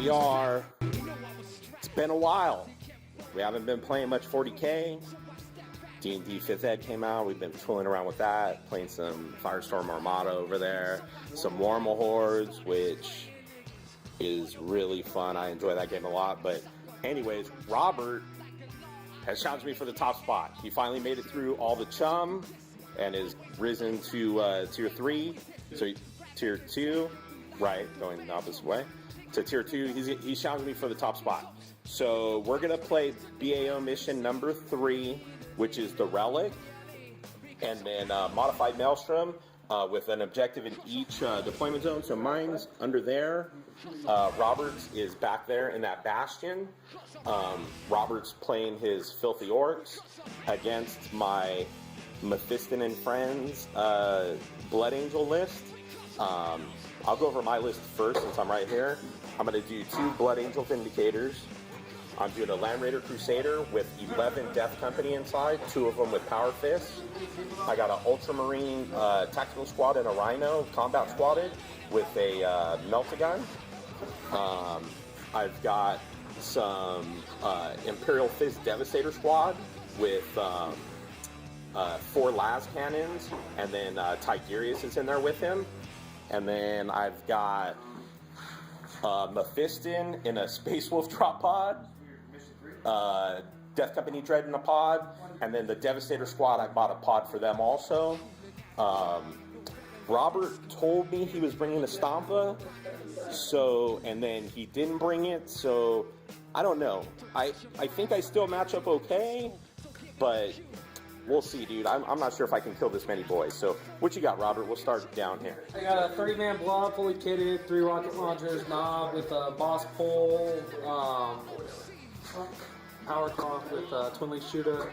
we are. It's been a while. We haven't been playing much 40K. D&D 5th Ed came out. We've been tooling around with that, playing some Firestorm Armada over there, some Warma Hordes, which is really fun. I enjoy that game a lot. But anyways, Robert has challenged me for the top spot. He finally made it through all the chum and is risen to tier 3. So tier 2, right, going the opposite way. To tier 2, he's challenged me for the top spot. So we're going to play BAO mission number 3, which is the Relic, and then Modified Maelstrom with an objective in each deployment zone. So mine's under there. Robert's is back there in that Bastion. Robert's playing his Filthy Orks against my Mephiston and Friends Blood Angel list. I'll go over my list first since I'm right here. I'm going to do 2 Blood Angel Vindicators. I'm doing a Land Raider Crusader with 11 Death Company inside, 2 of them with Power Fists. I got an Ultramarine Tactical Squad and a Rhino Combat Squadded with a Melt-A-Gun. I've got some Imperial Fist Devastator Squad with 4 Las Cannons, and then Tigerius is in there with him. And then I've got Mephiston in a Space Wolf drop pod, Death Company Dread in a pod, and then the Devastator Squad, I bought a pod for them also. Robert told me he was bringing a Stompa, and then he didn't bring it, so I don't know. I think I still match up okay, but we'll see, dude. I'm not sure if I can kill this many boys. So what you got, Robert? We'll start down here. I got a 30-man blob, fully kitted, 3 rocket launchers, knob with a boss pole, power conch with twin leaf shooter.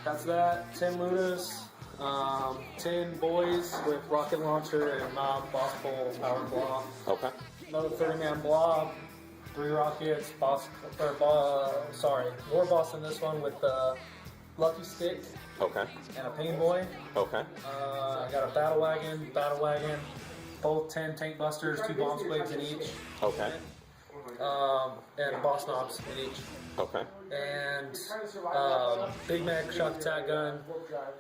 That's that. 10 Lunas, 10 boys with rocket launcher and knob, boss pole, power claw. Okay. Another 30-man blob, 3 rockets, war boss in this one with lucky stick. Okay. And a pain boy. Okay. I got a battle wagon, both 10 tank busters, 2 bomb squigs in each. Okay. And boss knobs in each. Okay. And Big Mag shock attack gun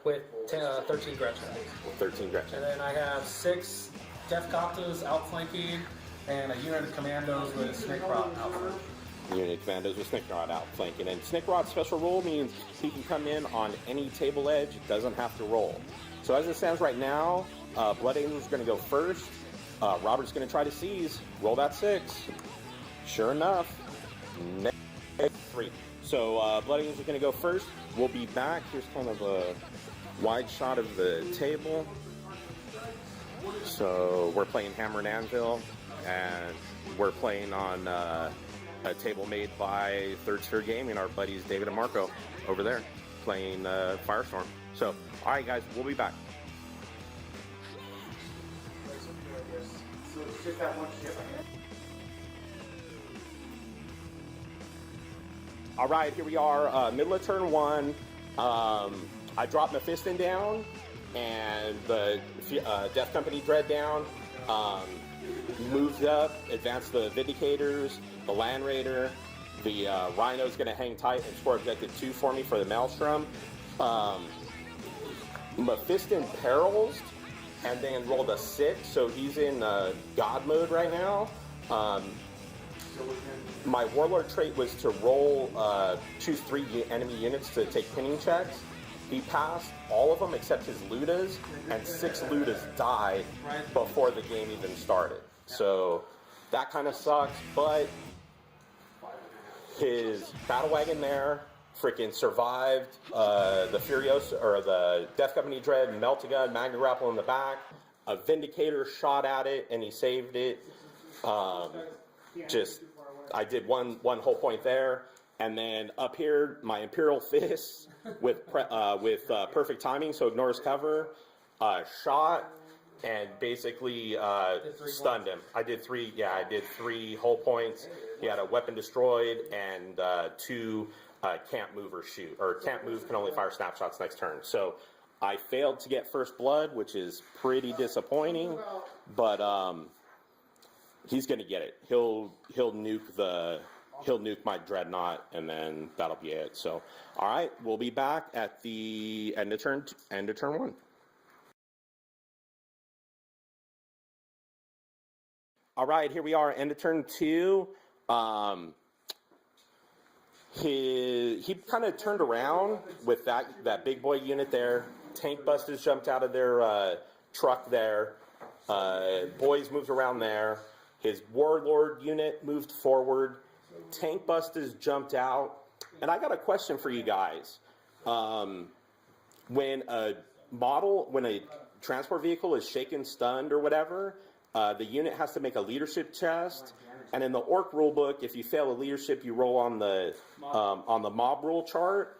with 13 Gretchen. 13 Gretchen. And then I have 6 Death Coptas outflanking and a unit of commandos with Snake Rot outflanking. Unit commandos with Snickrod outflanking. And Snickrod's special role means he can come in on any table edge, doesn't have to roll. So as it stands right now, Blood Angel's going to go first. Robert's going to try to seize. Roll that 6. Sure enough, -3. So Blood Angel's going to go first. We'll be back. Here's kind of a wide shot of the table. So we're playing Hammer and Anvil, and we're playing on a table made by Third Sphere Gaming, our buddies David and Marco over there playing Firestorm. So, alright guys, we'll be back. Alright, here we are, middle of turn 1. I dropped Mephiston down and the Death Company Dread down. Moved up, advanced the Vindicators, the Land Raider, the Rhino's going to hang tight and score objective 2 for me for the Maelstrom. Mephiston perils and then rolled a 6, so he's in God mode right now. My Warlord trait was to roll, choose 3 enemy units to take pinning checks. He passed all of them except his Ludas, and 6 Ludas died before the game even started. So that kind of sucks, but his battle wagon there freaking survived the Furiosa, or the Death Company Dread, Melt-A-Gun, Magna Grapple in the back. A Vindicator shot at it and he saved it. I did one whole point there. And then up here, my Imperial Fist with perfect timing, so ignores cover, shot, and basically stunned him. I did 3 whole points. He had a weapon destroyed and 2 can't move or shoot, or can't move, can only fire snapshots next turn. So I failed to get first blood, which is pretty disappointing, but he's gonna get it. He'll nuke my dreadnought, and then that'll be it. So, all right, we'll be back at the end of turn 1. All right, here we are, end of turn 2. He kind of turned around with that big boy unit there. Tank busters jumped out of their truck there. Boys moved around there. His warlord unit moved forward. Tank busters jumped out. And I got a question for you guys. When a transport vehicle is shaken, stunned, or whatever, the unit has to make a leadership test. And in the Ork rulebook, if you fail a leadership, you roll on the mob rule chart.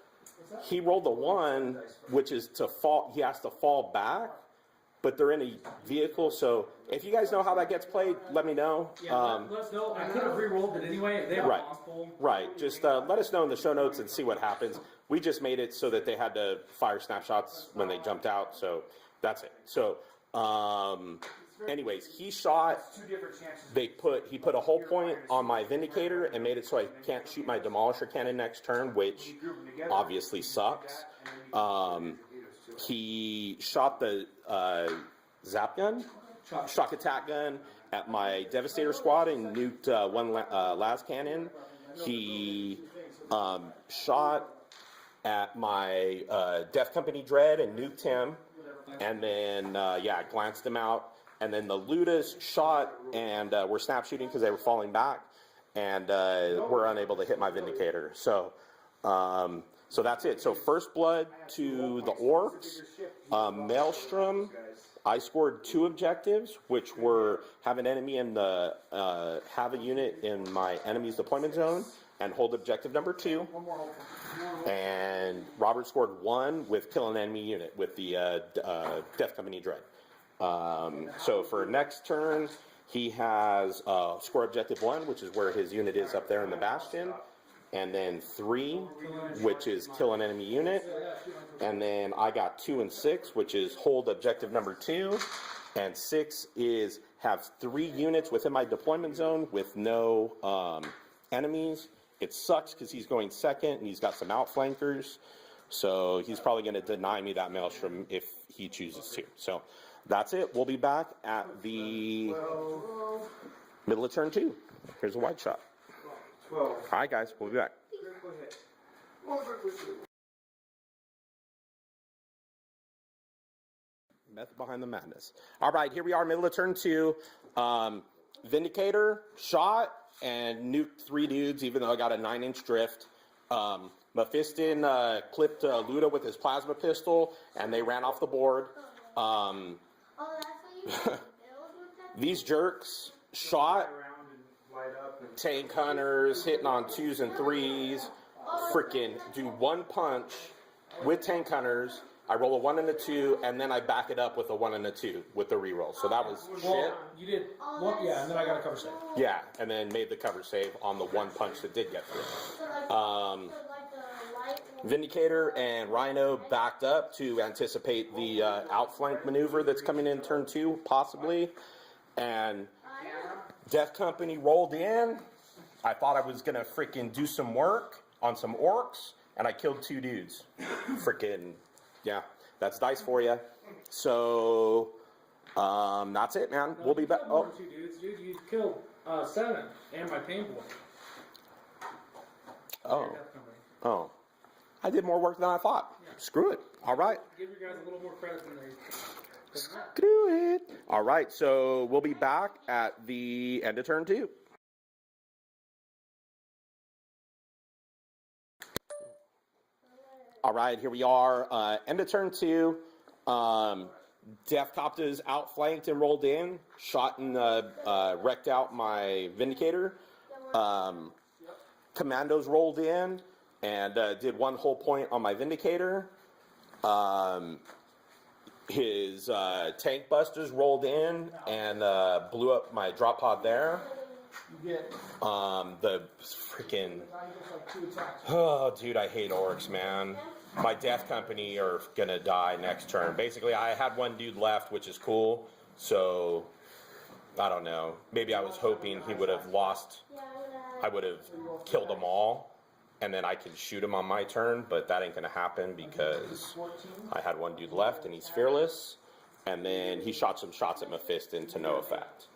He rolled a 1, which is to fall. He has to fall back, but they're in a vehicle. So if you guys know how that gets played, let me know. Yeah, let us know. I could have re-rolled it anyway. They have right, possible. Right. Just let us know in the show notes and see what happens. We just made it so that they had to fire snapshots when they jumped out. So that's it. So. Anyways, he shot. He put a whole point on my Vindicator and made it so I can't shoot my Demolisher cannon next turn, which obviously sucks. He shot the zap gun, shock attack gun at my Devastator squad and nuked one las cannon. He shot at my Death Company Dread and nuked him, and then glanced him out. And then the Ludas shot and were snap shooting because they were falling back, and were unable to hit my Vindicator. So, so that's it. So first blood to the Orks. Maelstrom, I scored 2 objectives, which were have an enemy in the have a unit in my enemy's deployment zone and hold objective number 2. And Robert scored 1 with kill an enemy unit with the Death Company Dread. So for next turn, he has score objective 1, which is where his unit is up there in the bastion, and then 3, which is kill an enemy unit, and then I got 2 and 6, which is hold objective number 2, and 6 is have 3 units within my deployment zone with no enemies. It sucks because he's going second and he's got some outflankers, so he's probably going to deny me that Maelstrom if he chooses to. So that's it. We'll be back at the middle of turn 2. Here's a wide shot. All right, guys. We'll be back. Method behind the madness. All right, here we are, middle of turn 2. Vindicator shot and nuked 3 dudes, even though I got a 9-inch drift. Mephiston clipped Luda with his plasma pistol, and they ran off the board. These jerks shot tank hunters, hitting on 2s and 3s, freaking do 1 punch with tank hunters. I roll a 1 and a 2, and then I back it up with a 1 and a 2 with the reroll. So that was shit. You did 1, yeah, and then I got a cover save. Yeah, and then made the cover save on the 1 punch that did get through. Vindicator and Rhino backed up to anticipate the outflank maneuver that's coming in turn 2, possibly. And Death Company rolled in. I thought I was going to freaking do some work on some Orks, and I killed 2 dudes. Freaking, yeah, that's dice for you. So, that's it, man. We'll be back. Oh, 2 dudes, dude, you killed 7 and my pain boy. Oh. I did more work than I thought. Yeah. Screw it. All right. Give you guys a little more credit than they. Screw it. All right. So we'll be back at the end of turn 2. All right. Here we are. End of turn 2. Death Coptas outflanked and rolled in. Shot and wrecked out my Vindicator. Commandos rolled in and did 1 whole point on my Vindicator. His tank busters rolled in and blew up my drop pod there. The freaking... Oh, dude, I hate Orks, man. My Death Company are gonna die next turn. Basically, I had 1 dude left, which is cool. So, I don't know. Maybe I was hoping he would have lost. I would have killed them all, and then I could shoot him on my turn, but that ain't gonna happen because I had one dude left, and he's fearless. And then he shot some shots at Mephiston to no effect.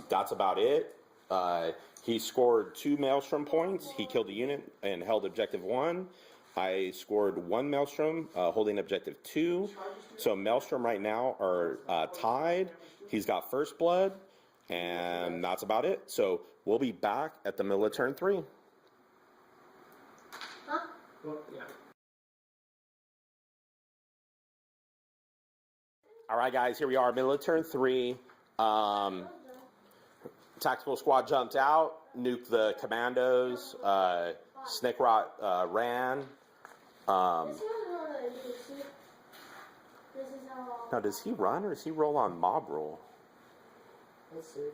That's about it. He scored 2 Maelstrom points. He killed a unit and held objective 1. I scored 1 Maelstrom, holding objective 2. So Maelstrom right now are tied. He's got first blood, and that's about it. So we'll be back at the middle of turn 3. Well, yeah. All right, guys, here we are, middle of turn 3. Tactical squad jumped out, nuked the commandos. Snake Rot ran. Now, does he run or does he roll on mob roll? Let's see.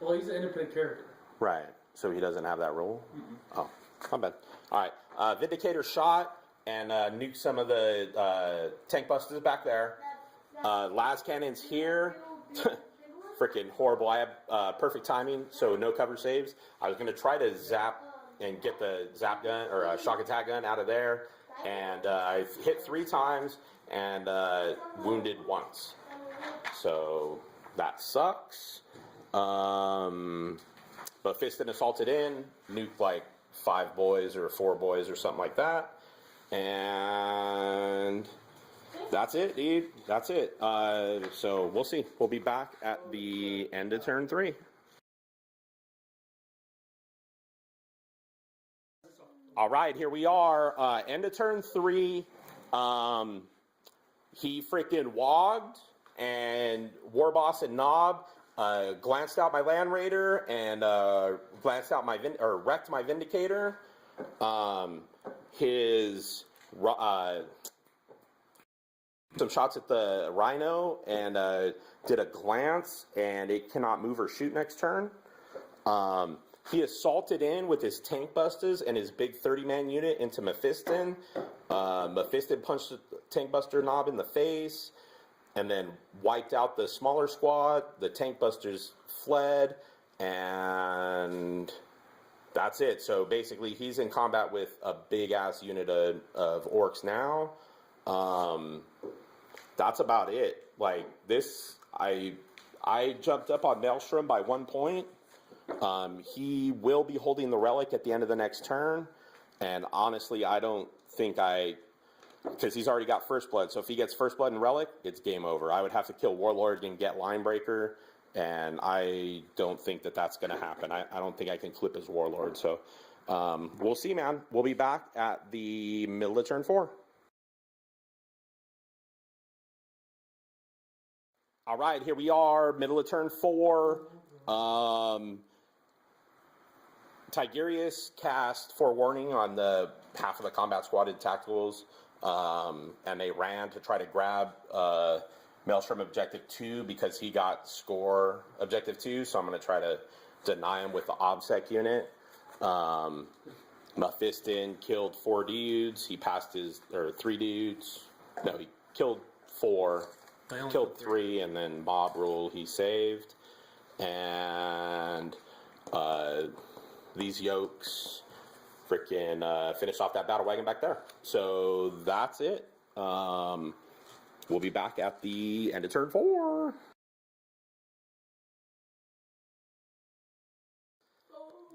Well, he's an independent character. Right, so he doesn't have that roll? Oh, my bad. All right, Vindicator shot and nuked some of the tank busters back there. Las Cannon's here. Freaking horrible. I have perfect timing, so no cover saves. I was going to try to zap and get the zap gun or shock attack gun out of there, and I hit 3 times and wounded once. So that sucks. But Fiston assaulted in, nuked like 5 boys or 4 boys or something like that. And that's it, dude. That's it. So we'll see. We'll be back at the end of turn 3. All right, here we are. End of turn 3. He freaking wogged, and Warboss and Knob glanced out my Land Raider and glanced out my wrecked my Vindicator. Some shots at the Rhino and did a glance, and it cannot move or shoot next turn. He assaulted in with his tank busters and his big 30-man unit into Mephiston. Mephiston punched the tank buster Knob in the face and then wiped out the smaller squad. The tank busters fled, and that's it. So basically, he's in combat with a big-ass unit of Orks now. That's about it. Like, this, I jumped up on Maelstrom by 1 point. He will be holding the relic at the end of the next turn, and honestly, I don't think because he's already got first blood, so if he gets first blood and relic, it's game over. I would have to kill Warlord and get Linebreaker, and I don't think that that's going to happen. I don't think I can clip his Warlord, so we'll see, man. We'll be back at the middle of turn 4. All right, here we are, middle of turn 4. Tigurius cast Forewarning on the half of the combat squaded tacticals, and they ran to try to grab Maelstrom Objective 2 because he got score Objective 2, so I'm going to try to deny him with the OBSEC unit. Mephiston killed 4 dudes. He passed or 3 dudes. No, he killed 4. Killed 3, and then mob rule he saved. And these yokes freaking finished off that battle wagon back there. So that's it. We'll be back at the end of turn 4.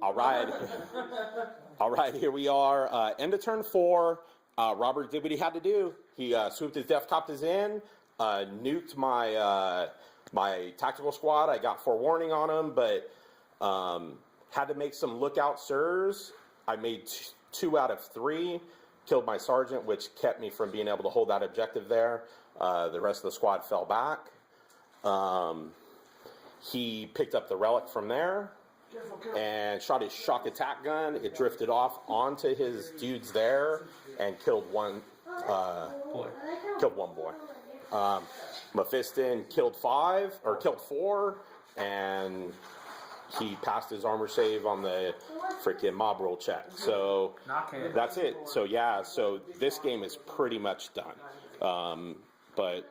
All right. All right, here we are. End of turn 4. Robert did what he had to do. He swooped his Death Copters in, nuked my my tactical squad. I got Forewarning on him, but had to make some lookout sirs. I made 2 out of 3. Killed my sergeant, which kept me from being able to hold that objective there. The rest of the squad fell back. He picked up the relic from there and shot his shock attack gun. It drifted off onto his dudes there and killed one boy. Mephiston killed 4, and he passed his armor save on the freaking mob roll check. So that's it. So yeah, so this game is pretty much done. But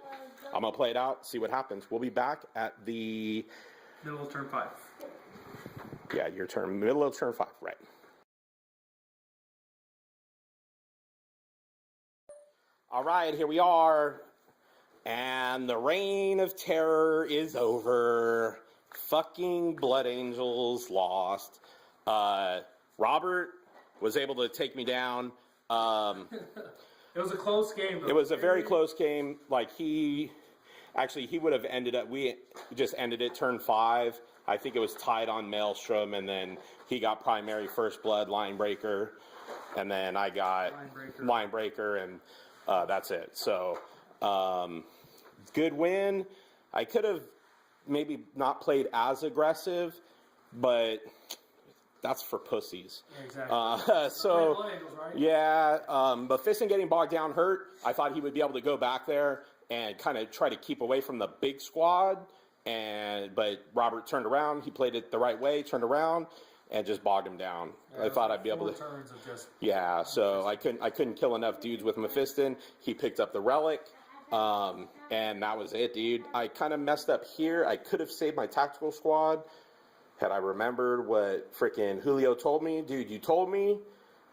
I'm gonna play it out, see what happens. We'll be back at the Middle of turn 5. Yeah, your turn, middle of turn 5, right. All right, here we are. And the reign of terror is over. Fucking Blood Angels lost. Robert was able to take me down. It was a close game, though. It was a very close game. Like, he would have ended up, we just ended it turn 5. I think it was tied on Maelstrom, and then he got primary first blood, line breaker, and then I got line breaker, and that's it. So, good win. I could have maybe not played as aggressive, but that's for pussies. Yeah, exactly. So, yeah, but Fiston getting bogged down hurt. I thought he would be able to go back there and kind of try to keep away from the big squad. But Robert turned around. He played it the right way, turned around, and just bogged him down. I thought I'd be able to. Turns of just So I couldn't kill enough dudes with Mephiston. He picked up the relic, and that was it, dude. I kind of messed up here. I could have saved my tactical squad had I remembered what frickin' Julio told me. Dude, you told me,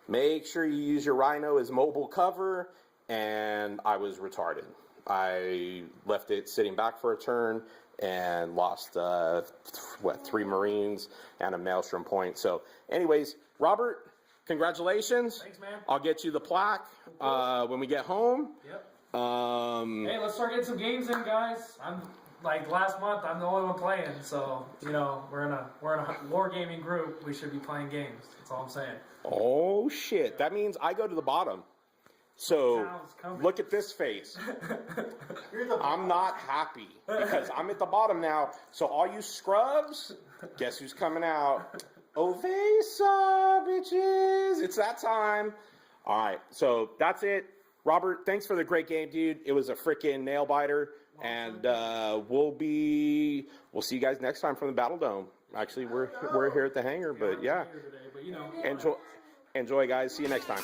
make sure you use your Rhino as mobile cover, and I was retarded. I left it sitting back for a turn and lost, 3 Marines and a Maelstrom point. So, anyways, Robert, congratulations. Thanks, man. I'll get you the plaque when we get home. Yep. Hey, let's start getting some games in, guys. I'm like last month. I'm the only one playing, so you know we're in a wargaming group. We should be playing games. That's all I'm saying. Oh shit! That means I go to the bottom. So look at this face. I'm not happy because I'm at the bottom now. So all you scrubs, guess who's coming out? Ovesa, bitches! It's that time. All right, so that's it. Robert, thanks for the great game, dude. It was a freaking nail biter, and we'll see you guys next time from the BattleDome. Actually, we're here at the hangar, but yeah. Enjoy, guys. See you next time.